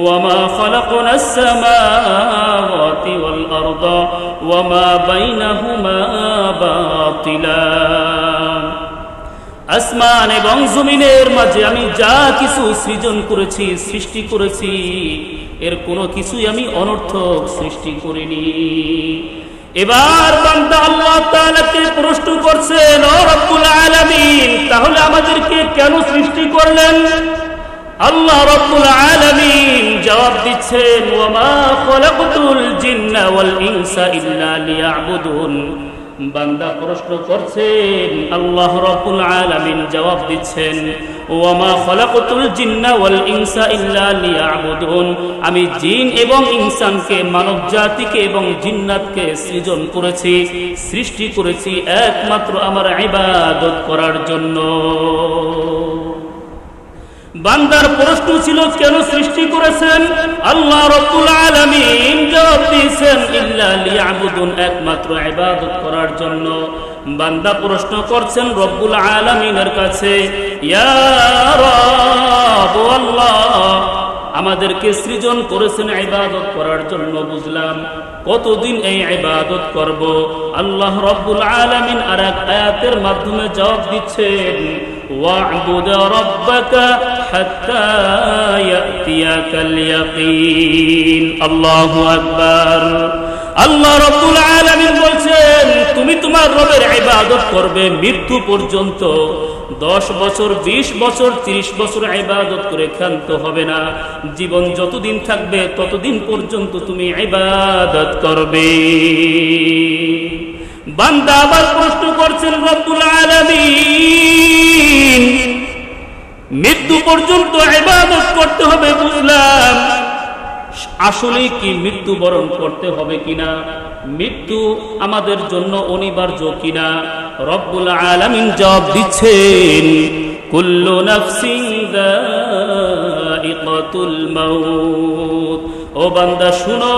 وما خلقنا السماوات والأرض وما بينهما باطلا আসমান এবং জমিনের মাঝে আমি যা কিছু সৃজন করেছি, সৃষ্টি করেছি, এর কোনো কিছুই আমি অনর্থক সৃষ্টি করিনি। এবার বান্দা আল্লাহ তাআলাকে প্রশ্ন করছেন, ও রব্বুল আলামিন, তাহলে আমাদেরকে কেন সৃষ্টি করলেন? আল্লাহ রব্বুল আলামিন জবাব দিচ্ছেন, ওয়ামা খলাকতুল জিন্না ওয়াল ইনসা ইল্লা লিয়াবুদুন। বান্দা প্রশ্ন করছেন, আল্লাহ রব্বুল আলামিন জবাব দিচ্ছেন, ওয়ামা খলাকতুল জিন্না ওয়াল ইনসা ইল্লা লিয়াবুদুন। আমি জিন এবং ইনসানকে, মানব জাতিকে এবং জিন্নাতকে সৃজন করেছি, সৃষ্টি করেছি একমাত্র আমার ইবাদত করার জন্য। বান্দার প্রশ্ন ছিল, কেন সৃষ্টি করেছেন? আল্লাহ রব্বুল আলামিন জবাব দিয়েছেন, ইল্লা লিয়াবুদুন, একমাত্র ইবাদত করার জন্য। বান্দা প্রশ্ন করছেন রব্বুল আলামিনের কাছে, ইয়া রব, আল্লাহ, আমাদেরকে সৃজন করেছেন ইবাদত করার জন্য, বুঝলাম, কতদিন এই ইবাদত করব? আল্লাহ রব্বুল আলামিন আরেক আয়াতের মাধ্যমে জবাব দিচ্ছেন, ওয়া'বুদ রাব্বাকা হাত্তা ইয়াতিয়াকাল ইয়াকিন। আল্লাহু আকবার। আল্লাহ রব্বুল আলামিন বলছেন, তুমি তোমার রবের ইবাদত করবে মৃত্যু পর্যন্ত। 10 বছর, 20 বছর, 30 বছর ইবাদত করে ক্ষান্ত হবে না। জীবন যতদিন থাকবে ততদিন পর্যন্ত তুমি ইবাদত করবে। বান্দা আবার প্রশ্ন করছেন, রব্বুল আলামিন, মৃত্যু পর্যন্ত ইবাদত করতে হবে, বুঝলাম, আসলে কি মৃত্যুবরণ করতে হবে কিনা? মৃত্যু আমাদের জন্য অনিবার্য কিনা? রব্বুল আলামিন জবাব দিচ্ছেন, কুল্লু নাফসিন যায়িকাতুল মাউত। ও বান্দা শুনো,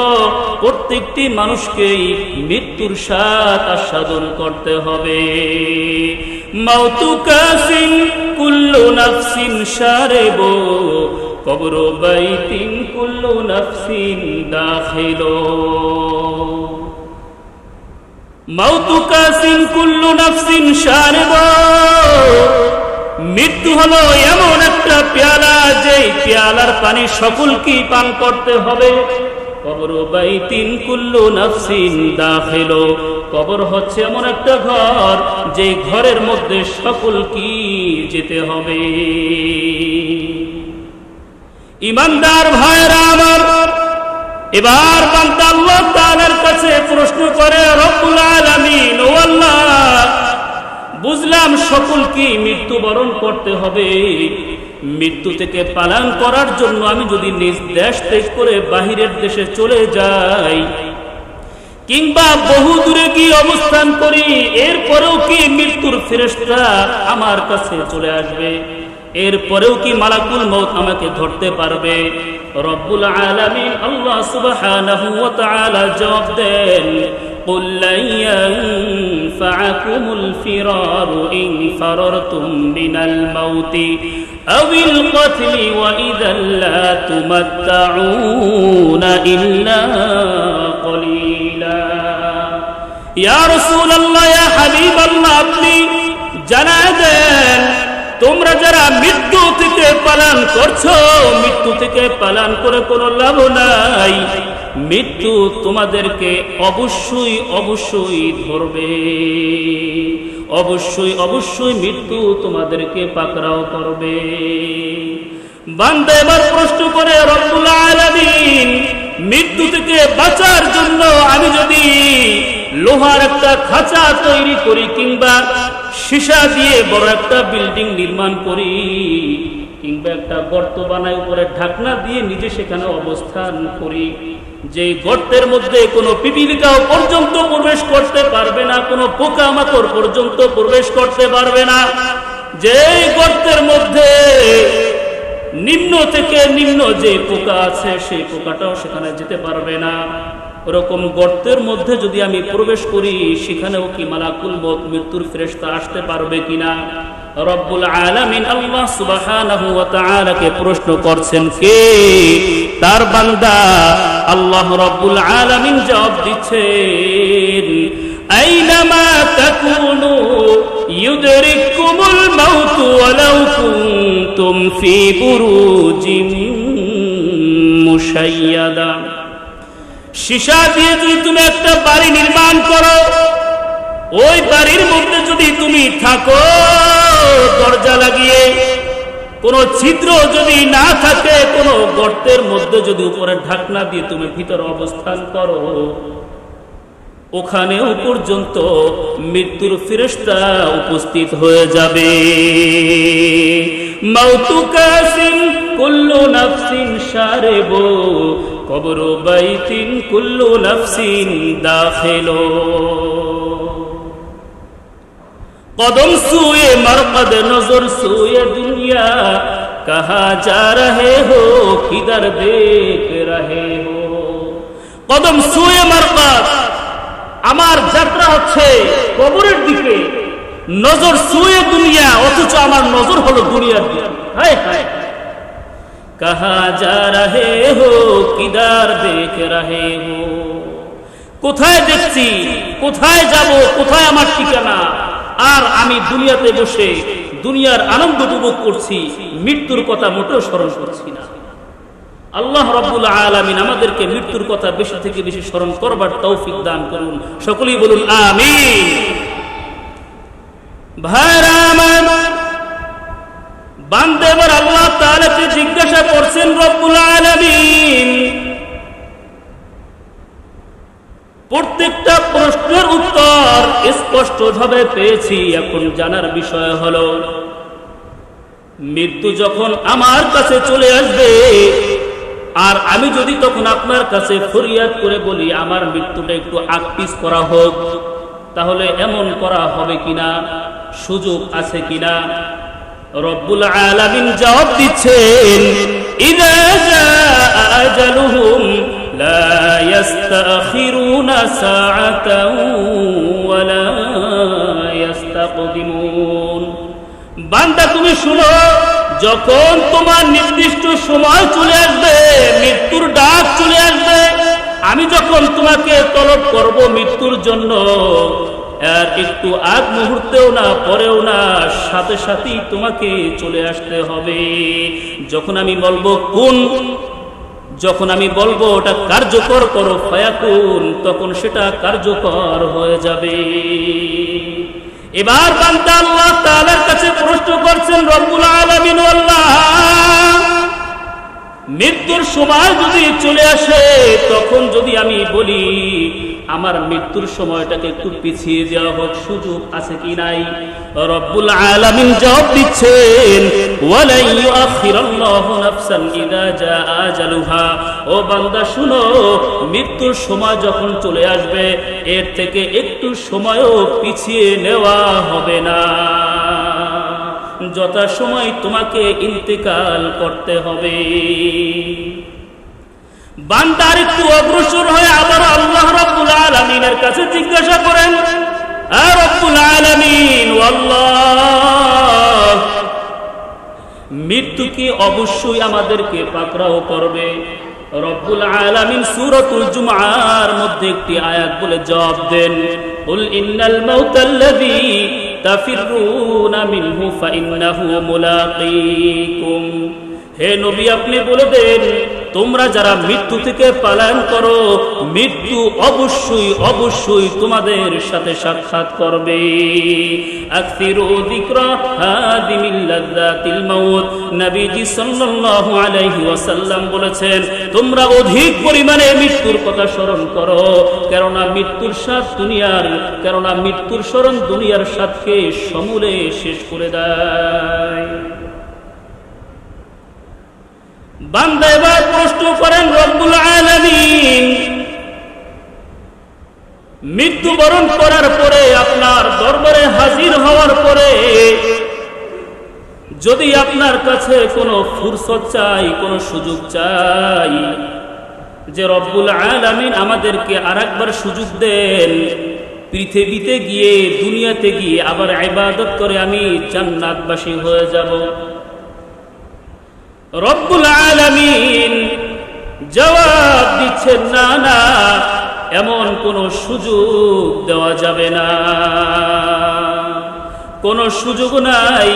প্রত্যেকটি মানুষকেই মৃত্যুর স্বাদ আস্বাদন করতে হবে। মাউতু কাসিন কুল্লু নাফসিন শারিবু কবরু বাইতিন কুল্লু নাফসিন দাখিলু। মাউতু কাসিন কুল্লু নাফসিন শারিবু, মৃত্যু হলো এমন একটা পেয়ালা, যে পেয়ালার পানি সকলকেই পান করতে হবে। কবরু বাইতিন কুল্লু নাফসিন দাখিলু, কবর হচ্ছে এমন একটা ঘর, যে ঘরের মধ্যে সকলকেই যেতে হবে। ইমানদার ভাইরা আমার, এবার বান্দা আল্লাহ তাআলার কাছে প্রশ্ন করে, রব্বুল আলামিন, ও আল্লাহ, বুঝলাম সকলকে মৃত্যুবরণ করতে হবে। মৃত্যু থেকে পালান করার জন্য আমি যদি নিজ দেশ ত্যাগ করে বাহিরের দেশে চলে যাই, কিংবা বহু দূরে গিয়ে অবস্থান করি, এরপরেও কি মৃত্যুর ফেরেশতা আমার কাছে চলে আসবে? এরপরেও কি মালাকুল মউত আমাকে ধরতে পারবে? রব্বুল আলামিন আল্লাহ সুবহানাহু ওয়া তাআলা জবাব দেন, قل لن ينفعكم الفرار إن فررتم من الموت أو القتل وإذا لا تمتعون إلا قليلا। يا رسول الله, يا حبيب الله, আপনি জানায় দেন, তোমরা যারা মৃত্যু থেকে পালান করছো, মৃত্যু থেকে পালান করে কোনো লাভ নাই। মৃত্যু তোমাদেরকে অবশ্যই অবশ্যই ধরবে, অবশ্যই অবশ্যই মৃত্যু তোমাদেরকে পাকড়াও করবে। বান্দা এবার প্রশ্ন করে, রব্বুল আলামিন, মৃত্যু থেকে বাঁচার জন্য আমি যদি লোহার একটা খাঁচা তৈরি করি, কিংবা সীসা দিয়ে বড় একটা বিল্ডিং নির্মাণ করি, কিংবা একটা গর্ত বানাই, উপরে ঢাকনা দিয়ে নিজে সেখানে অবস্থান করি, যে গর্তের মধ্যে কোনো পিপীলিকাও পর্যন্ত প্রবেশ করতে পারবে না, কোনো পোকামাকড় পর্যন্ত প্রবেশ করতে পারবে না, যে গর্তের মধ্যে নিম্ন থেকে নিম্ন যে পোকা আছে সেই পোকাটাও সেখানে যেতে পারবে না, ওরকম গর্তের মধ্যে যদি আমি প্রবেশ করি, সেখানেও কি মালাকুল মউত মৃত্যুর ফেরেশতা আসতে পারবে কিনা? রব্বুল আলামিন আল্লাহ সুবহানাহু ওয়া তাআলাকে প্রশ্ন করছেন কে? তার বান্দা। আল্লাহ রব্বুল আলামিন জবাব দিচ্ছেন, আইনামা তাকুনু ইউদরিকুমুল মাউতু ওয়ালাউ কুনতুম ফি বুরুজিন মুশাইয়াদা। সীসা দিয়ে যদি তুমি একটা বাড়ি নির্মাণ করো, ওই বাড়ির মধ্যে যদি তুমি থাকো দরজা লাগিয়ে, কোনো ছিদ্র যদি না থাকে, কোনো গর্তের মধ্যে যদি উপরে ঢাকনা দিয়ে তুমি ভিতরে অবস্থান করো, ওখানেও পর্যন্ত মৃত্যুর ফেরেশতা উপস্থিত হয়ে যাবে। মাউতু কাসিন কুল্লু নাফসিন শারিবু কবরু বাইতিন কুল্লু নাফসিন দাখিলু। कदम सूए मरकद नजर सूए दुनिया कहाँ जा रहे हो किधर देख रहे हो। कदम सूए मरकद আমার যাত্রা হচ্ছে কবরের দিকে, নজর সুয়ে দুনিয়া, অথচ আমার নজর হলো দুনিয়ার দিকে। হায় হায়, কাহা যা রহে হো কিদার দেখ রহে হো। কোথায় দেখছি, কোথায় যাব, কোথায় আমার ঠিকানা? আর আমি দুনিয়াতে বসে দুনিয়ার আনন্দ উপভোগ করছি, মৃত্যুর কথা মোটেও স্মরণ করছি না। আল্লাহ রাব্বুল আলামিন আমাদেরকে মৃত্যুর কথা বেশি থেকে বেশি স্মরণ করবার তৌফিক দান করুন। সকলেই বলুন আমিন। ভাইরা আমার, বান্দা এবার আল্লাহ তাআলাকে জিজ্ঞাসা করছেন রব্বুল আলামিন। প্রত্যেকটা প্রশ্নের উত্তর স্পষ্টভাবে পেয়েছি। এখন জানার বিষয় হলো, মৃত্যু যখন আমার কাছে চলে আসবে, আর আমি যদি তখন আপনার কাছে ফরিয়াদ করে বলি আমার মৃত্যুটা একটু আগপিস করা হোক, তাহলে এমন করা হবে কিনা, সুযোগ আছে কিনা? রব্বুল আলামিন জবাব দিচ্ছেন, ইযা জাআ আজালুহুম লা ইস্তাখিরুনা সাআতাও ওয়া লা ইস্তাকদিমুন। বান্দা তুমি শুনো, যখন তোমার নির্দিষ্ট সময় চলে আসবে, মৃত্যুর ডাক চলে আসবে, আমি যখন তোমাকে তলব করব মৃত্যুর জন্য, আর একটু আগ মুহূর্তেও না, পরেও না, সাথে সাথেই তোমাকে চলে আসতে হবে। যখন আমি বলবো কোন, যখন আমি বলবো ওটা কার্যকর করো, ফায়াকুন, তখন সেটা কার্যকর হয়ে যাবে। এবার বান্দা আল্লাহ তাআলার কাছে প্রশ্ন করছেন, রব্বুল আলামিন আল্লাহ, মৃত্যুর সময় যদি চলে আসে, তখন যদি আমি বলি আমার মৃত্যুর সময়টাকে একটু পিছিয়ে দেওয়া হোক, সুযোগ আছে কি নাই? রব্বুল আলামিন জবাব দিচ্ছেন, ওয়ালা ইউআখিরুল্লাহু নাফসান ইযা জাআ আজালুহা। ও বান্দা শুনো, মৃত্যুর সময় যখন চলে আসবে, এর থেকে একটু সময়ও পিছিয়ে নেওয়া হবে না। যথাসময় তোমাকে ইন্তেকাল করতে হবে। বান্দা একটু অগ্রসর হয়ে আবার আল্লাহ রাব্বুল আলামিনের কাছে জিজ্ঞাসা করেন, আ রাব্বুল আলামিন আল্লাহ, মৃত্যু কি অবশ্যই আমাদেরকে পাকড়াও করবে? রব্বুল আলামিন সূরাতুল জুমআর মধ্যে একটি আয়াত বলে জবাব দেন, কুল ইন্নাল মাউতাল্লাযী তাফিরুনা মিনহু ফাইন্নাহু মুলাকীকুম। হে নবী, আপনি বলে দেন, তোমরা যারা মৃত্যু থেকে পালায়ন করো, মৃত্যু অবশ্যই অবশ্যই তোমাদের সাথে সাক্ষাৎ করবে। আকসিরু যিকরা হাদিমিল লাযযাতিল মাউত। নবীজি সাল্লাল্লাহু আলাইহি ওয়াসাল্লাম বলেছেন, তোমরা অধিক পরিমাণে মৃত্যুর কথা স্মরণ করো, কেননা মৃত্যুর স্বাদ দুনিয়ার, কেননা মৃত্যুর স্মরণ দুনিয়ার স্বাদকে সমূলে শেষ করে দেয়। বান্দা এবার প্রশ্ন করেন, রব্বুল আলামিন, মৃত্যুবরণ করার পরে, আপনার দরবারে হাজির হওয়ার পরে, যদি আপনার কাছে কোনো ফুরসত চাই, কোনো সুযোগ চাই, যে রব্বুল আলামিন আমাদেরকে আরেকবার সুযোগ দেন, পৃথিবীতে গিয়ে দুনিয়াতে গিয়ে আবার ইবাদত করে আমি জান্নাতবাসী হয়ে যাব। রব্বুল আলামিন জবাব দিচ্ছেন, না না, এমন কোন সুযোগ দেওয়া যাবে না, কোন সুযোগ নাই,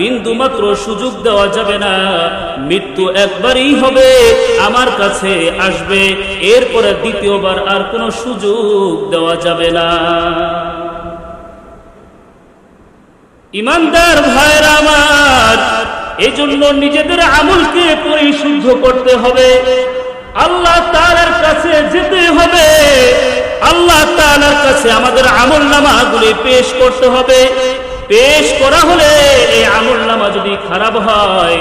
বিন্দু মাত্র সুযোগ দেওয়া যাবে না। মৃত্যু একবারই হবে, আমার কাছে আসবে, এরপরে দ্বিতীয়বার আর কোনো সুযোগ দেওয়া যাবে না। ঈমানদার ভাইরা আমার, এজন্য নিজেদের আমলকে পরিশুদ্ধ করতে হবে, আল্লাহ তাআলার কাছে যেতে হবে, আল্লাহ তাআলার কাছে আমাদের আমলনামাগুলি পেশ করতে হবে। পেশ করা হলে এই আমলনামা যদি খারাপ হয়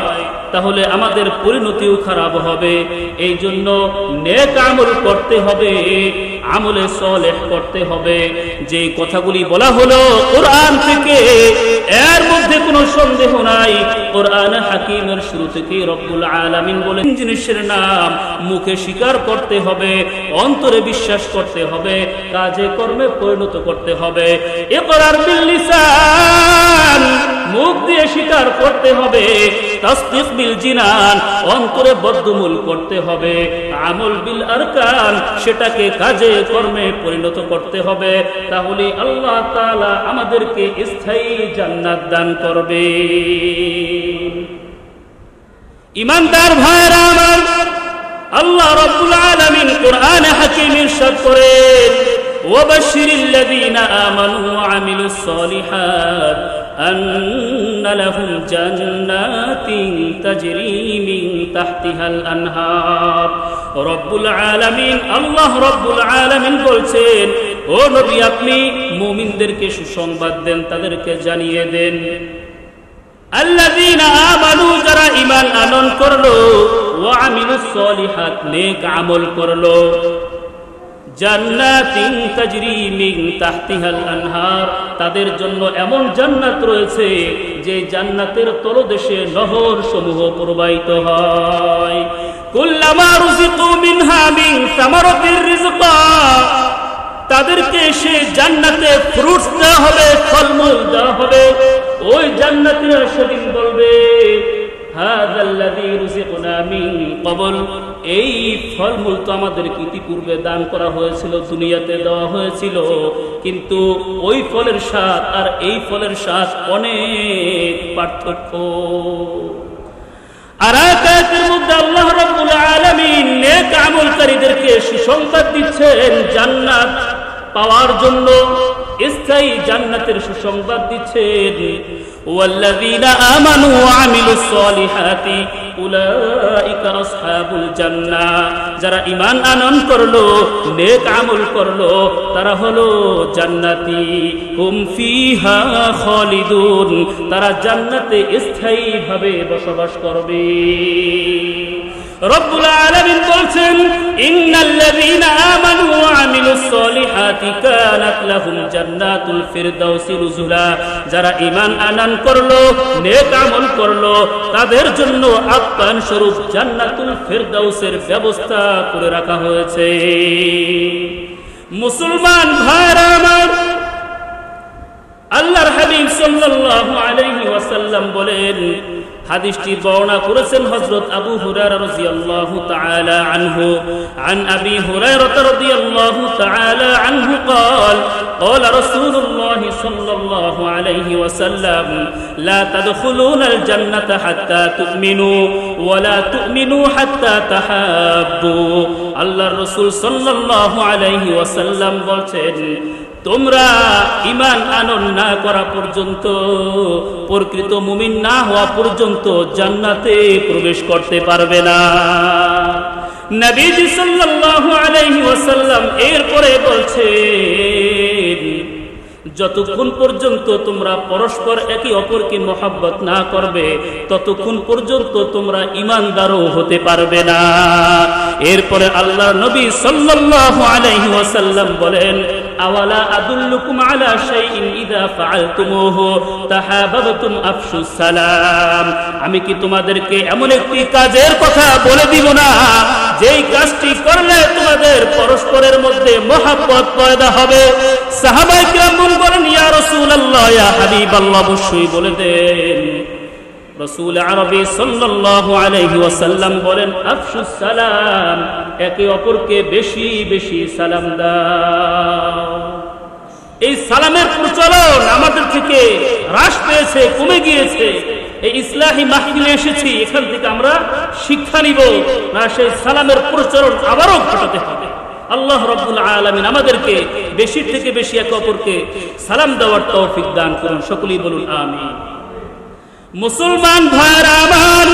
তাহলে আমাদের পরিণতিও খারাপ হবে। এই জন্য নেক আমল করতে হবে, আমলে সালেহ করতে হবে। যে কথাগুলি বলা হলো কোরআন থেকে, এর মধ্যে কোনো সন্দেহ নাই, কোরআন হাকিমের শুরু থেকে রব্বুল আলামিন বলেন জিনিসের নাম মুখে স্বীকার করতে হবে, অন্তরে বিশ্বাস করতে হবে, কাজে কর্মে পরিণত করতে হবে। ইকরার বিল লিসান, মুখ দিয়ে স্বীকার করতে হবে, তাসদীক বিল জিনান, অন্তরে বদ্ধমূল করতে হবে, আমল বিল আরকান, সেটাকে কাজে কর্মে পরিণত করতে হবে। তাহলে আল্লাহ তাআলা আমাদেরকে স্থায়ী জান্নাত দান করবে। ঈমানদার ভাইরা আমার, আল্লাহ রাব্বুল আলামিন কোরআনে হাকীমে ইরশাদ করেন, ওয়াবাশশিরিল লাযীনা আমানু ওয়া আমিলুস সালিহাত আন্না লাহুম জান্নাতিন তাজরি মিন তাহতিহাল আনহার। রব্বুল আলামিন, আল্লাহ রব্বুল আলামিন বলছেন, ও নবী আপনি মুমিনদেরকে সুসংবাদ দেন, তাদেরকে জানিয়ে দেন, আল্লাযীনা আমানু, যারা ঈমান আনয়ন করলো, ওয়া আমিলুস সালিহাত, নেক আমল করলো, জান্নাতিন তাজরি মিন তাহতিহাল আনহার, তাদের জন্য এমন জান্নাত রয়েছে যে জান্নাতের তলদেশে নহর সমূহ প্রবাহিত হয়। কুল্লামা রুজিকু মিনহা মিন সামারাতির রিজকা, তাদেরকে সে জান্নাতে ফ্রুটস দেওয়া হবে, ফলমূল দেওয়া হবে। ওই জান্নাতীরা সেদিন বলবে, হাযাল্লাযী রুজিকনা মিন ক্বাবল, এই ফলমূল তো আমাদেরকে ইতিপূর্বে দান করা হয়েছিল, দুনিয়াতে দেওয়া হয়েছিল, কিন্তু ওই ফলের স্বাদ আর এই ফলের স্বাদ অনেক পার্থক্য। আর আয়াতের মধ্যে আল্লাহ রাব্বুল আলামিন নেক আমলকারীদেরকে সুসংবাদ দিচ্ছেন জান্নাত পাওয়ার জন্য, স্থায়ী জান্নাতের সুসংবাদ দিচ্ছেন। ওয়াল্লাযীনা আমানু ওয়া আমিলুস সালিহাতি উলাইকা আসহাবুল জান্নাহ, যারা ঈমান আনয়ন করলো, নেক আমল করলো, তারা হলো জান্নাতি। হুম ফিহা খালিদুন, তারা জান্নাতে স্থায়ীভাবে বসবাস করবে। রব্বুল আলামিন বলছেন, ইন্নাল্লাযীনা আমানু ওয়া আমিলুস সালিহাতি কানাত লাহুম জান্নাতুল ফিরদাউসি নুজুলা, যারা ঈমান আনয়ন করলো, নেক আমল করলো, তাদের জন্য আপ্যায়ন স্বরূপ জান্নাতুল ফিরদাউসের ব্যবস্থা করে রাখা হয়েছে। মুসলমান ভাইরা আমার, আল্লাহর হাবিব সাল্লাল্লাহু আলাইহি ওয়াসাল্লাম বলেন, হাদিসটি বর্ণনা করেছেন হযরত আবু হুরায়রা রাদিয়াল্লাহু তাআলা আনহু, আন আবি হুরায়রা রাদিয়াল্লাহু তাআলা আনহু قال قال رسول الله صلى الله عليه وسلم لا تدخلون الجنة حتى تؤمنوا ولا تؤمنوا حتى تحابوا। আল্লাহর রাসূল সাল্লাল্লাহু আলাইহি ওয়াসাল্লাম বলেন, তোমরা ঈমান আনয়ন না করা পর্যন্ত, প্রকৃত মুমিন না হওয়া পর্যন্ত জান্নাতে প্রবেশ করতে পারবে না। নবীজি সাল্লাল্লাহু আলাইহি ওয়াসাল্লাম এরপরে বলছেন, যতক্ষণ পর্যন্ত তোমরা পরস্পর একে অপরকে মহব্বত না করবে, ততক্ষণ পর্যন্ত তোমরা ঈমানদারও হতে পারবে না। এরপরে আল্লাহর নবী সাল্লাল্লাহু আলাইহি ওয়াসাল্লাম বলেন, আওয়ালা আদুল্লুকুম আলা শাইইন ইযা ফাআলতুমুহু তাহাবাবতুম আফশুস সালাম, আমি কি তোমাদেরকে এমন একটি কাজের কথা বলে দিব না, যেই কাজটি করলে তোমাদের পরস্পরের মধ্যে মহব্বত পয়দা হবে, সাহাবায়ে কিরাম বলেন, ইয়া রাসূলুল্লাহ, ইয়া হাবিবাল্লাহ, অবশ্যই বলে দেন। রাসূল আরবি সাল্লাল্লাহু আলাইহি ওয়াসাল্লাম বলেন, আফশুস সালাম, একে অপরকে বেশি বেশি সালাম দাও। এই সালামের প্রচলন আমাদের থেকে হ্রাস পেয়েছে, কমে গিয়েছে। এই ইসলাহি মাহফিলে এসেছি, এখান থেকে আমরা শিক্ষা নিব না, সেই সালামের প্রচলন আবারও ঘটাতে হবে। আল্লাহ রাব্বুল আলামিন আমাদেরকে বেশি থেকে বেশি একে অপরকে সালাম দেওয়ার তৌফিক দান করুন। সকলেই বলুন আমিন। মুসলমান ভাইরা আমার,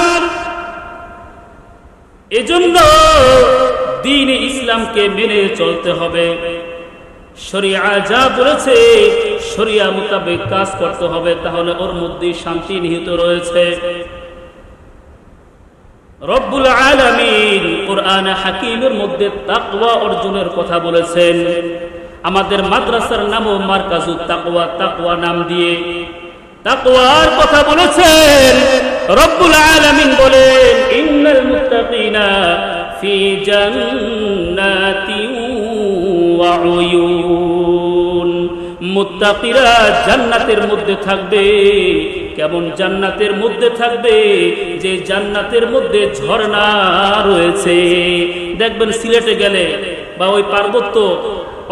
এজন্য দ্বীন ইসলামকে মেনে চলতে হবে। শরিয়া যা বলেছে শরিয়া মোতাবেক কাজ করতে হবে, তাহলে ওর মধ্যে শান্তি নিহিত রয়েছে। রব্বুল আলামিন কুরআন হাকীমের মধ্যে তাকওয়া অর্জনের কথা বলেছেন। আমাদের মাদ্রাসার নামও মারকাজুত তাকওয়া, তাকওয়া নাম দিয়ে তাকওয়ার কথা বলেছেন। রব্বুল আলামিন বলেন, ইন্নাল মুত্তাকিনা ফি জান্নাতিন ওয়া উয়ুন, মুত্তাকিরা জান্নাতের মধ্যে থাকবে। কেমন জান্নাতের মধ্যে থাকবে? যে জান্নাতের মধ্যে ঝর্ণা রয়েছে। দেখবেন সিলেটে গেলে বা ওই পার্বত্য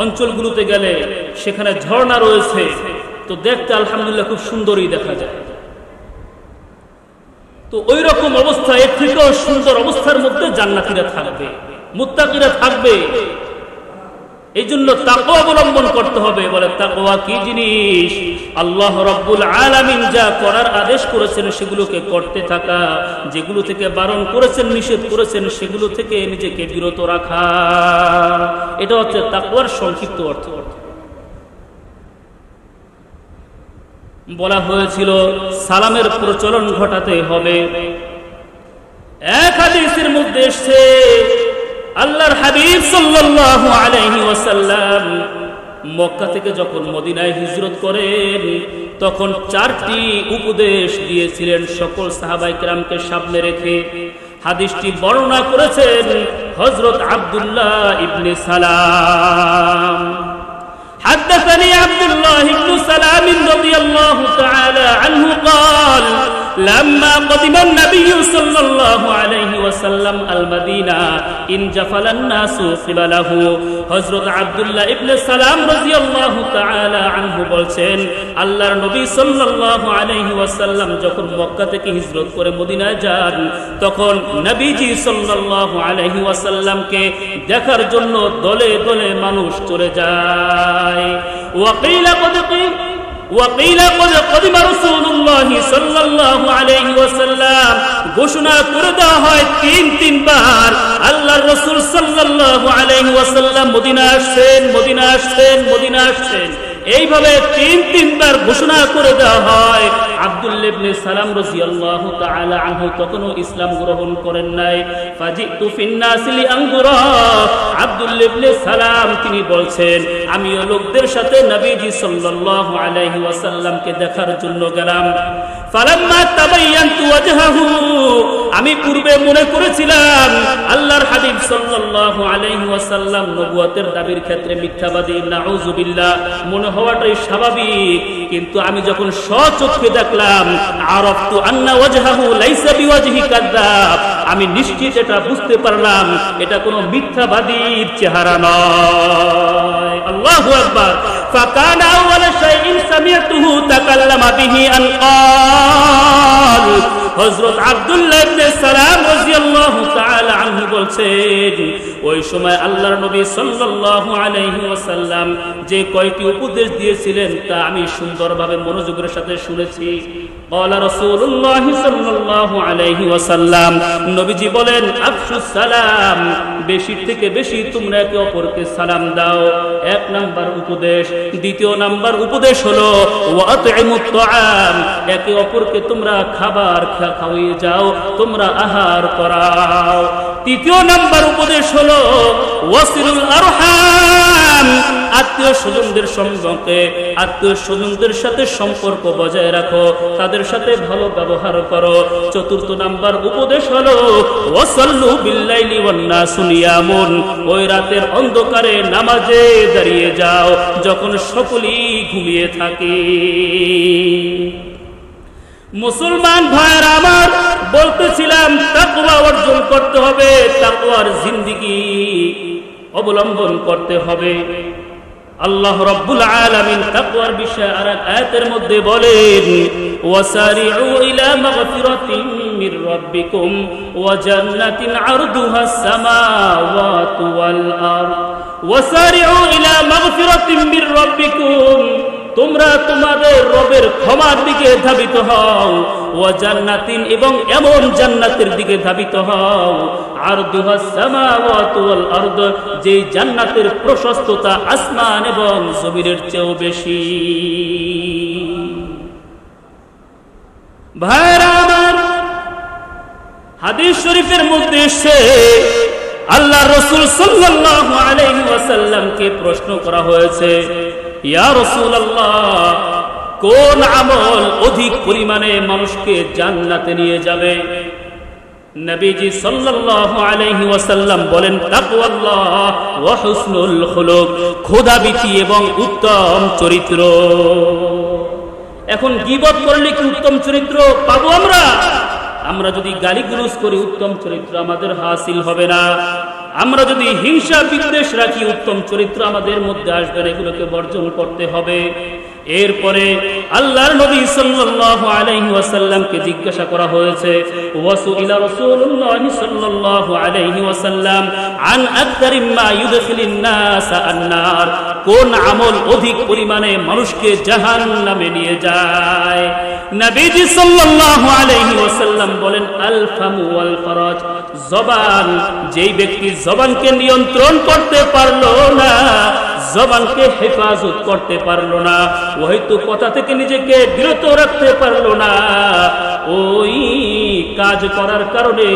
অঞ্চলগুলোতে গেলে সেখানে ঝর্ণা রয়েছে, তো দেখতে আলহামদুলিল্লাহ খুব সুন্দরই দেখা যায়। তো ওই রকম অবস্থা, এর থেকেও সুন্দর অবস্থার মধ্যে জান্নাতীরা থাকবে, মুত্তাকিরা থাকবে। এই জন্য তাকওয়া অবলম্বন করতে হবে। বলে তাকওয়া কি জিনিস? আল্লাহ রাব্বুল আলামিন যা করার আদেশ করেছেন সেগুলোকে করতে থাকা, যেগুলো থেকে বারণ করেছেন, নিষেধ করেছেন, সেগুলো থেকে নিজেকে বিরত রাখা। এটা হচ্ছে তাকওয়ার সংক্ষিপ্ত অর্থ। বলা হয়েছিল সালামের প্রচলন ঘটাতে হবে। এক হাদিসের মধ্যে এসেছে, আল্লাহর হাবিব সাল্লাল্লাহু আলাইহি ওয়াসাল্লাম মক্কা থেকে যখন মদিনায় হিজরত করেন, তখন 4টি উপদেশ দিয়েছিলেন সকল সাহাবায়ে কেরামকে সামনে রেখে। হাদিসটি বর্ণনা করেছেন হযরত আব্দুল্লাহ ইবনে সালাম। حدثني عبد الله بن سلام رضي الله تعالى عنه قال لما قدم النبي صلى الله عليه وسلم المدينة انجفل الناس قبله। হযরত আব্দুল্লাহ ইবনে সালাম রাদিয়াল্লাহু তাআলা আনহু বলছেন, আল্লাহর নবী সাল্লাল্লাহু আলাইহি ওয়াসাল্লাম যখন মক্কা থেকে হিজরত করে মদিনায় যান, তখন নবীজি সাল্লাল্লাহু আলাইহি ওয়াসাল্লামকে দেখার জন্য দলে দলে মানুষ চলে যায়। وقيل قد قدم رسول الله صلى الله عليه وسلم, ঘোষণা করে দেওয়া হয় তিন বার আল্লাহর রাসূল সাল্লাল্লাহু আলাইহি ওয়াসাল্লাম মদিনা আসছেন, মদিনা আসছেন, মদিনা আসছেন। এইভাবে তিন বার ঘোষণা করে দেওয়া হয়। আব্দুল্লাহ ইবনে সালাম রাদিয়াল্লাহু তাআলা আনহু তখনও ইসলাম গ্রহণ করেন নাই। ফাজিতু ফিন নাস লিআনজুরা, আব্দুল্লাহ ইবনে সালাম তিনি বলছেন, আমিও লোকদের সাথে নবীজি সাল্লাল্লাহু আলাইহি ওয়াসাল্লামকে দেখার জন্য গেলাম। ফালাম্মা তাবায়্যানতু ওয়াজহাহু, আমি পূর্বে মনে করেছিলাম আল্লাহর হাবিব সাল্লাল্লাহু আলাইহি ওয়াসাল্লাম নবুয়তের দাবির ক্ষেত্রে মিথ্যাবাদী, নাউযুবিল্লাহ, মনে হওয়াটাই স্বাভাবিক। কিন্তু আমি যখন স্বচক্ষে দেখলাম, আরাফতু আন্না ওয়াজহাহু লাইসা বিওয়াজহি কাযাব, আমি নিশ্চিত এটা বুঝতে পারলাম এটা কোনো মিথ্যাবাদীর চেহারা নয়। আল্লাহু আকবার। ফাকানা আউয়ালা শাইইন সামি'তুহু তাকাল্লামা বিহি আন ক্বাল, হযরত আব্দুল্লাহ ইবনে সালাম রাদিয়াল্লাহু তাআলা আনহু বলছেন, ওই সময় আল্লাহর নবী সাল্লাল্লাহু আলাইহি ওয়াসাল্লাম যে কয়টি উপদেশ দিয়েছিলেন তা আমি সুন্দরভাবে মনোযোগের সাথে শুনেছি। ক্বালা রাসূলুল্লাহ সাল্লাল্লাহু আলাইহি ওয়াসাল্লাম, নবীজি বলেন, আফশুস সালাম, বেশি থেকে বেশি তোমরা একে অপরকে সালাম দাও। এক নাম্বার উপদেশ। দ্বিতীয় নাম্বার উপদেশ হলো ওয়াতইমুত তাআম, একে অপরকে তোমরা খাবার খাওয়িয়ে যাও, তোমরা আহার করাও। তৃতীয় নাম্বার উপদেশ হলো ওয়াসিলুল আরহাম, আত্মীয় স্বজনদের সম্পর্কে আত্মীয় স্বজনদের সাথে সম্পর্ক বজায় রাখো, তাদের সাথে ভালো ব্যবহার করো। চতুর্থ নাম্বার উপদেশ হলো ওয়াসাল্লু বিল্লাইলি ওয়ান নাসু নিয়ামুন, ওই রাতের অন্ধকারে নামাজে দাঁড়িয়ে যাও যখন সকলেই ঘুমিয়ে থাকে। মুসলমান ভাইরা আমার, বলতেছিলাম তাকওয়া অর্জন করতে হবে, তাকওয়ার জিন্দেগি অবলম্বন করতে হবে। আল্লাহ রাব্বুল আলামিন তাকওয়ার বিষয়ে আরেক আয়াতের মধ্যে বলেন ওয়াসারিউ ইলা মাগফিরাতিন মির রাব্বিকুম ওয়া জান্নাতিন আরদুহাস সামাওয়াতু ওয়াল আরদ, ওয়াসারিউ ইলা মাগফিরাতিন মির রাব্বিকুম, তোমরা তোমাদের রবের ক্ষমার দিকে ধাবিত হও, ওয়া জান্নাতিন, এবং এমন জান্নাতের দিকে ধাবিত হও, আরদুহাস সামাওয়াতু ওয়াল আরদ, যে জান্নাতের প্রশস্ততা আসমান এবং জমিনের চেয়েও বেশি। ভাইরা আমার, হাদিস শরীফের মধ্যে এসেছে আল্লাহ রাসূল সাল্লাল্লাহু আলাইহি ওয়াসাল্লামকে প্রশ্ন করা হয়েছে, ইয়া রাসূলুল্লাহ, কোন আমল অধিক পরিমাণে মানুষকে জান্নাতে নিয়ে যাবে? নবীজি সাল্লাল্লাহু আলাইহি ওয়াসাল্লাম বলেন তাকওয়াল্লাহ ওয়া হুসনুল খুলুক, খোদাভীতি এবং উত্তম চরিত্র। এখন গীবত করলে কি উত্তম চরিত্র পাবো আমরা? আমরা যদি গালিগালাজ করি উত্তম চরিত্র আমাদের হাসিল হবে না। আমরা যদি হিংসা বিদ্বেষ রাখি উত্তম চরিত্র আমাদের মধ্যে আসবে না, এগুলোকে বর্জন করতে হবে। এরপরে আল্লাহর নবী সাল্লাল্লাহু আলাইহি ওয়াসাল্লামকে জিজ্ঞাসা করা হয়েছে, ওয়াসুইলা রাসূলুল্লাহ সাল্লাল্লাহু আলাইহি ওয়াসাল্লাম আন আকতারি মা ইউদখিলুন নাস আন-নার, কোন আমল অধিক পরিমাণে মানুষকে জাহান্নামে নিয়ে যায়? নবীজি সাল্লাল্লাহু আলাইহি ওয়াসাল্লাম বলেন আল ফামু ওয়াল ফারাজ, জবান। যেই ব্যক্তি জবানকে নিয়ন্ত্রণ করতে পারলো না, জবানকে হেফাজত করতে পারলো না, হয়তো কথা থেকে নিজেকে বিরত রাখতে পারলো না, ওই কাজ করার কারণে,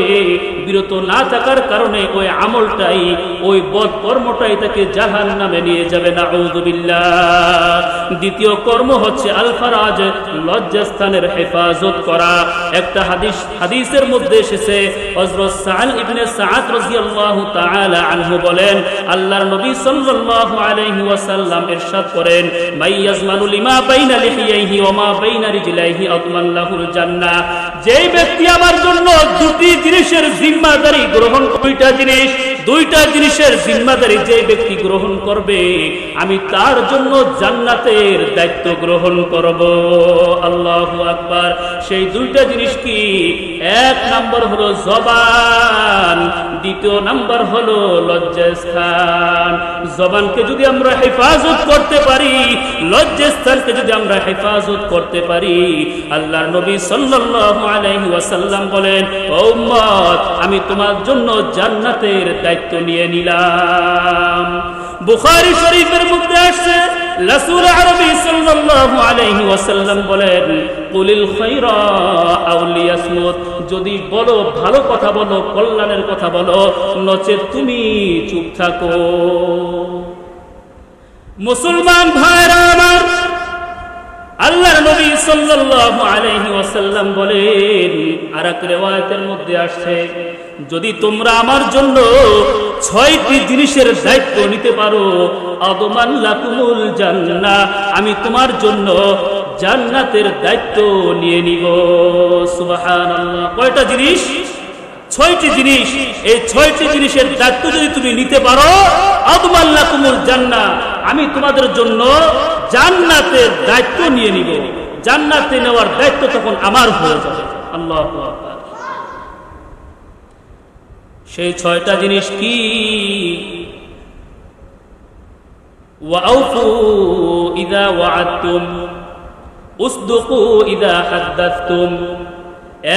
বিরত না থাকার কারণে ওই আমলটাই, ওই বদ কর্মটাই তাকে জাহান্নামে নিয়ে যাবে, নাউযুবিল্লাহ। দ্বিতীয় কর্ম হচ্ছে আল ফারাজ, লজ্জাস্থানের হেফাজত করা। একটা হাদিসের মধ্যে এসেছে, হযরত সাআদ ইবনে সাআদ রাদিয়াল্লাহু তাআলা আনহু বলেন, আল্লাহর নবী সাল্লাল্লাহু আলাইহি ওয়াসাল্লাম ইরশাদ করেন, মাইয়াজমানু লিমা বাইনা লিহিয়াইহি ওয়া মা বাইনা রিজলাইহি আদমান লাহুল জান্নাহ, যেই ব্যক্তি আমার জন্য দুটি জিনিসের জিম্মাদারি গ্রহণ, দুইটা জিনিসের জিম্মাদারি যে ব্যক্তি গ্রহণ করবে, আমি তার জন্য জান্নাতের দায়িত্ব গ্রহণ করব। আল্লাহু আকবার। সেই দুইটা জিনিস কি? এক নাম্বার হলো জবান, দ্বিতীয় নাম্বার হলো লজ্জাস্থান। জবানকে যদি আমরা হেফাজত করতে পারি, লজ্জাস্থানকে যদি আমরা হেফাজত করতে পারি, আল্লাহর নবী সাল্লাল্লাহু আলাইহি ওয়াসাল্লাম বলেন, ও উম্মত, আমি তোমার জন্য জান্নাতের দায়িত্ব নিয়ে নিলাম। বুখারী শরীফের মধ্যে আসছে, রাসূল আরবি সাল্লাল্লাহু আলাইহি ওয়াসাল্লাম বলেন, কুলিল খায়রা আও লিয়াসমুত, যদি বলো ভালো কথা বলো, কল্যাণের কথা বলো, নচেত তুমি চুপ থাকো। মুসলমান ভাইরা আমার, আল্লাহর নবী সাল্লাল্লাহু আলাইহি ওয়াসাল্লাম বলেন, আরেক riwayat-এর মধ্যে আসছে, যদি তোমরা আমার জন্য 6টি জিনিসের দায়িত্ব নিতে পারো, আদমান লাকুমুল জান্নাহ, আমি তোমার জন্য জান্নাতের দায়িত্ব নিয়ে নিব। সুবহানাল্লাহ। কয়টা জিনিস? 6টি জিনিস। এই 6টি জিনিসের দায়িত্ব যদি তুমি নিতে পারো, আদমান লাকুমুল জান্নাহ, আমি তোমাদের জন্য জান্নাতের দায়িত্ব নিয়ে নিব। জান্নাতে নেওয়ার দায়িত্ব তখন আমার হয়ে যাবে। আল্লাহু আকবার। সেই 6টা জিনিস কি? ওয়াউফু ইযা ওয়া'আদতুম, উসদুকু ইযা হাদ্দাসতুম।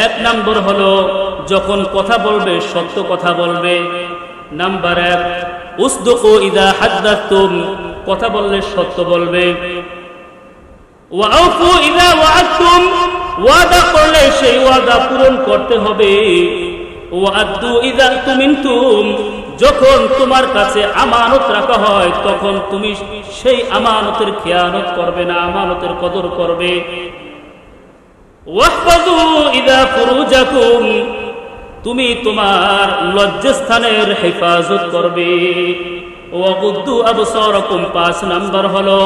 এক নম্বর হলো যখন কথা বলবে সত্য কথা বলবে। নাম্বার 1, উসদুকু ইযা হাদ্দাসতুম, কথা বললে সত্য বলবে। ওয়াউফু ইযা ওয়া'আদতুম, ওয়াদা করলে সেই ওয়াদা পূরণ করতে হবে। ওয়াদ্দু ইযা তুমিনতুম, যখন তোমার কাছে আমানত রাখা হয় তখন তুমি সেই আমানতের খেয়ানত করবে না, আমানতের কদর করবে। ওয়াহফাযু ইযা ফুরুজাকুম, তুমি তোমার লজ্জাস্থানের হেফাজত করবে। ওয়াগুদ্দু আবসারাকুম, ৫ নাম্বার হলো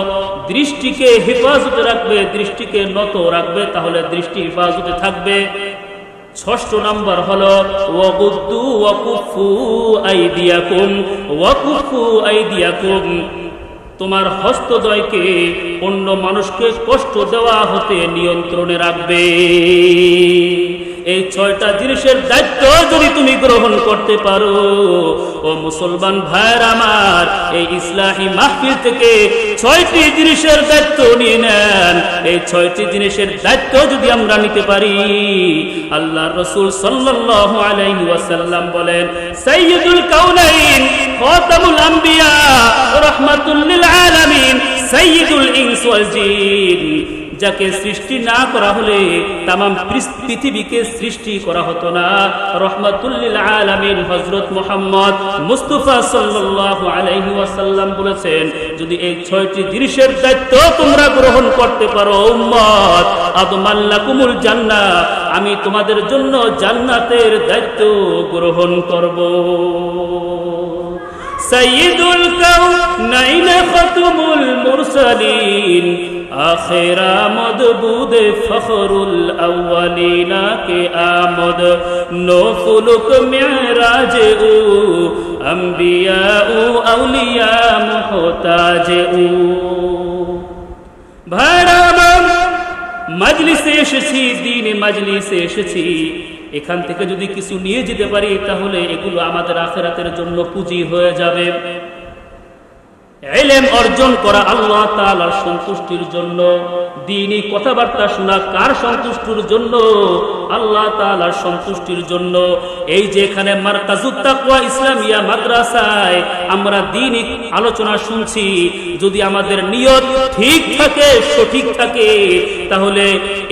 দৃষ্টিকে হেফাজতে রাখবে, দৃষ্টিকে নত রাখবে, তাহলে দৃষ্টি হেফাজতে থাকবে। ৬ষ্ঠ নাম্বার হলো ওয়াগুদ্দু ওয়াকুফু আইদিয়াকুম, ওয়াকুফু আইদিয়াকুম, তোমার হস্তদ্বয়কে অন্য মানুষকে কষ্ট দেওয়া হতে নিয়ন্ত্রণে রাখবে। এই ৬টা জিনিসের দায়িত্ব যদি তুমি গ্রহণ করতে পারো, ও মুসলমান ভাইয়ের আমার, এই ইসলাহি মাহফিল থেকে ৬টি জিনিসের দায়িত্ব নিয়ে নেন। এই ৬টি জিনিসের দায়িত্ব যদি আমরা নিতে পারি, আল্লাহর রাসূল সাল্লাল্লাহু আলাইহি ওয়াসাল্লাম বলেন, সাইয়্যিদুল কাউনাইন খাতামুল আম্বিয়া রাহমাতুল লিল আলামিন সাইয়্যিদুল ইনস ওয়াল জিন, যাকে সৃষ্টি না করা হলে তামাম পৃথিবীকে সৃষ্টি করা হতো না, রহমাতুল লিল আলামিন হযরত মুহাম্মদ মুস্তাফা সাল্লাল্লাহু আলাইহি ওয়াসাল্লাম বলেছেন, যদি এই ৬টি জিনিসের দায়িত্ব তোমরা গ্রহণ করতে পারো উম্মত, আদমাল্লাকুমুল জান্নাহ, আমি তোমাদের জন্য জান্নাতের দায়িত্ব গ্রহণ করব। সাইয়্যিদুল কাউনাইন খাতামুল মুরসালিন آخر آمد بود فخر الاولین کے آمد، نو فلک معراج او انبیاء اولیاء محتاج او۔ ভাইরাম, মজলিসে এসেছি, দ্বীনে মজলিসে এসেছি, এখান থেকে যদি কিছু নিয়ে যেতে পারি তাহলে এগুলো আমাদের আখিরাতের জন্য পুঁজি হয়ে যাবে। ইলম অর্জন করা আল্লাহ তাআলার সন্তুষ্টির জন্য, দ্বীনি কথাবার্তা শোনা কার সন্তুষ্টির জন্য? আল্লাহ তাআলার সন্তুষ্টির জন্য। এই যে এখানে মারকাজুত তাকওয়া ইসলামিয়া মাদ্রাসায় আমরা দ্বীনি আলোচনা শুনছি, যদি আমাদের নিয়ত ঠিক থাকে, সঠিক থাকে, তাহলে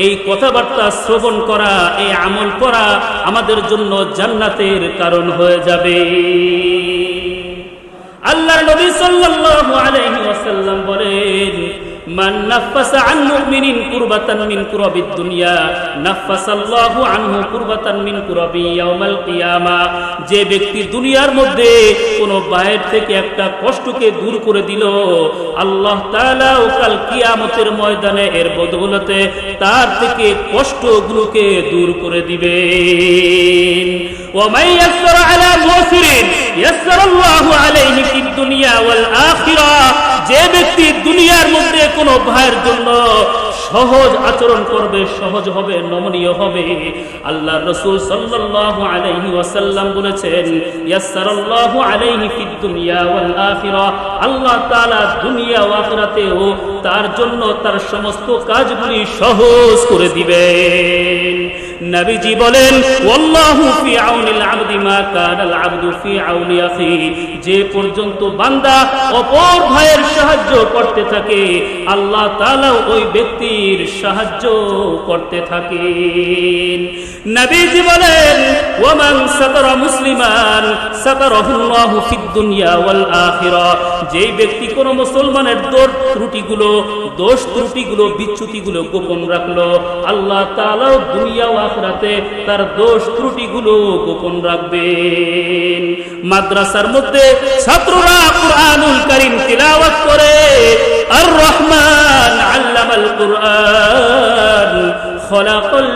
এই কথাবার্তা শ্রবণ করা, এই আমল করা আমাদের জন্য জান্নাতের কারণ হয়ে যাবে। আল্লাহর নবী সাল্লাল্লাহু আলাইহি ওয়াসাল্লাম বলেন, মান নাফাসা আন মুমিনিন কুরবাতান মিন কুরাবিদ দুনিয়া নাফাসাল্লাহু আনহু কুরবাতান মিন কুরাবি ইয়াউমাল কিয়ামা, যে ব্যক্তি দুনিয়ার মধ্যে কোনো বাইরে থেকে একটা কষ্টকে দূর করে দিল, আল্লাহ তাআলা কাল কিয়ামতের ময়দানে এর বদৌলতে তার থেকে কষ্টগুলোকে দূর করে দিবেন। ওয়া মান ইয়াসসারা আলা মুসিরিন ইয়াসসারাল্লাহু আলাইহি ফিদ দুনিয়া ওয়াল আখিরাহ, যে ব্যক্তি দুনিয়ার মধ্যে কোনো ভাইয়ের জন্য সহজ আচরণ করবে, সহজ হবে, নমনীয় হবে, আল্লাহর রাসূল সাল্লাল্লাহু আলাইহি ওয়াসাল্লাম বলেছেন, ইয়াসসারাল্লাহু আলাইহি ফিদ দুনিয়া ওয়াল আখিরাহ, আল্লাহ তাআলা দুনিয়া ও আখিরাতেও তার জন্য তার সমস্ত কাজগুলি সহজ করে দিবেন। নবীজি বলেন, ওয়াল্লাহু ফি আউনিল আবদি মা কানাল আবদু ফি আউনি আখি, যে পর্যন্ত বান্দা অপর ভাইয়ের সাহায্য করতে থাকে, আল্লাহ তাআলা ওই ব্যক্তির সাহায্য করতে থাকেন। নবীজি বলেন, ওয়ামান সাতারা মুসলিমান সাতারাহুল্লাহু ফিদ দুনিয়া ওয়াল আখিরাহ, যেই ব্যক্তি কোন মুসলমানের দোষ ত্রুটিগুলো বিচ্যুতিগুলো গোপন রাখলো, আল্লাহ তাআলা দুনিয়া ও আখিরাতে তার দোষ ত্রুটিগুলো গোপন রাখবেন। মাদ্রাসার মধ্যে ছাত্ররা কুরআনুল কারীম তিলাওয়াত করে, আর রহমান আল্লামাল কুরআন খলাকাল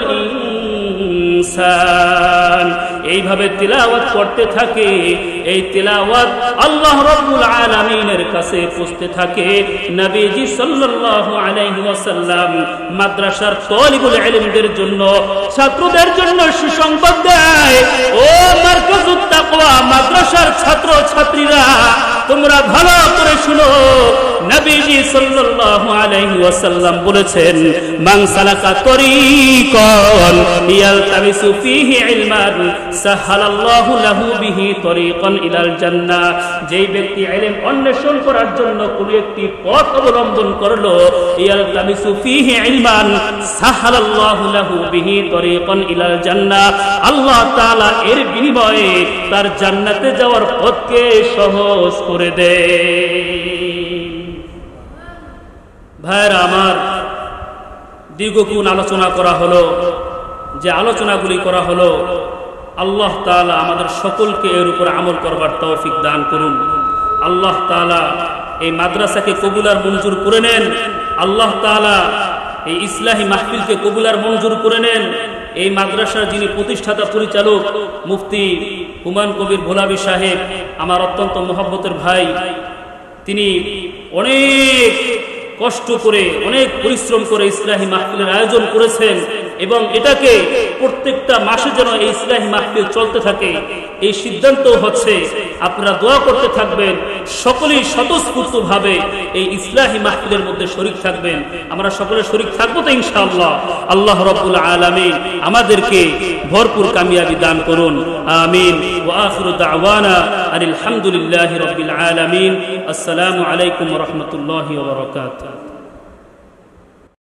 ইনসান, এইভাবে তিলাওয়াত করতে থাকে। এই তিলাওয়াত আল্লাহ রাব্বুল আলামিনের কাছে পৌঁছতে থাকে। নবীজি সাল্লাল্লাহু আলাইহি ওয়াসাল্লাম মাদ্রাসার তালিবুল ইলমদের জন্য, ছাত্রদের জন্য সুসংবাদ দেয়, ও মারকাজুত তাকওয়া মাদ্রাসার ছাত্র ছাত্রীরা, তোমরা ভালো করে শুনো, নবীজি সাল্লাল্লাহু আলাইহি ওয়াসাল্লাম বলেছেন, মান সালাকা তরিকান ইয়ালতামিসু ফীহি ইলমান সাহালাল্লাহু লাহু বিহি তরিকান ইলাল জান্নাহ। যেই ব্যক্তি ইলম অন্বেষণ করার জন্য কোনো একটি পথ অবলম্বন করলো, ইয়ালতামিসু ফীহি ইলমান সাহালাল্লাহু লাহু বিহি তরিকান ইলাল জান্নাহ, আল্লাহ তাআলা এর বিনিময়ে তার জান্নাতে যাওয়ার পথকে সহজ করে দেন। ভাইরা আমার, দীর্ঘক্ষণ আলোচনা করা হলো। যে আলোচনাগুলি করা হলো, আল্লাহ তাআলা আমাদের সকলকে এর উপর আমল করবার তৌফিক দান করুন। আল্লাহ তাআলা এই মাদ্রাসাকে কবুলার মঞ্জুর করে নেন। আল্লাহ তাআলা এই ইসলাহি মাহফিলকে কবুলার মঞ্জুর করে নেন। এই মাদ্রাসার যিনি প্রতিষ্ঠাতা পরিচালক মুফতি হুমায়ুন কবির ভোলাবি সাহেব, আমার অত্যন্ত মহব্বতের ভাই, তিনি অনেক কষ্ট করে, অনেক পরিশ্রম করে ইসলাহি মাহফিলের আয়োজন করেছেন এবং এটাকে প্রত্যেকটা মাসে যেন এই ইসলাহি মাহফিল চলতে থাকে, এই সিদ্ধান্ত হচ্ছে। আপনারা দোয়া করতে থাকবেন, সকলেই স্বতঃস্ফূর্তভাবে এই ইসলাহি মাহফিলের মধ্যে শরীক থাকবেন। আমরা সকলে শরীক থাকবো তো ইনশাআল্লাহ। আল্লাহ রাব্বুল আলামিন আমাদেরকে ভরপুর কামিয়াবি দান করুন, আমিন। ওয়া আখিরু দাওয়ানা আলহামদুলিল্লাহি রাব্বিল আলামিন। আসসালামু আলাইকুম ওয়া রাহমাতুল্লাহি ওয়া বারাকাতুহু।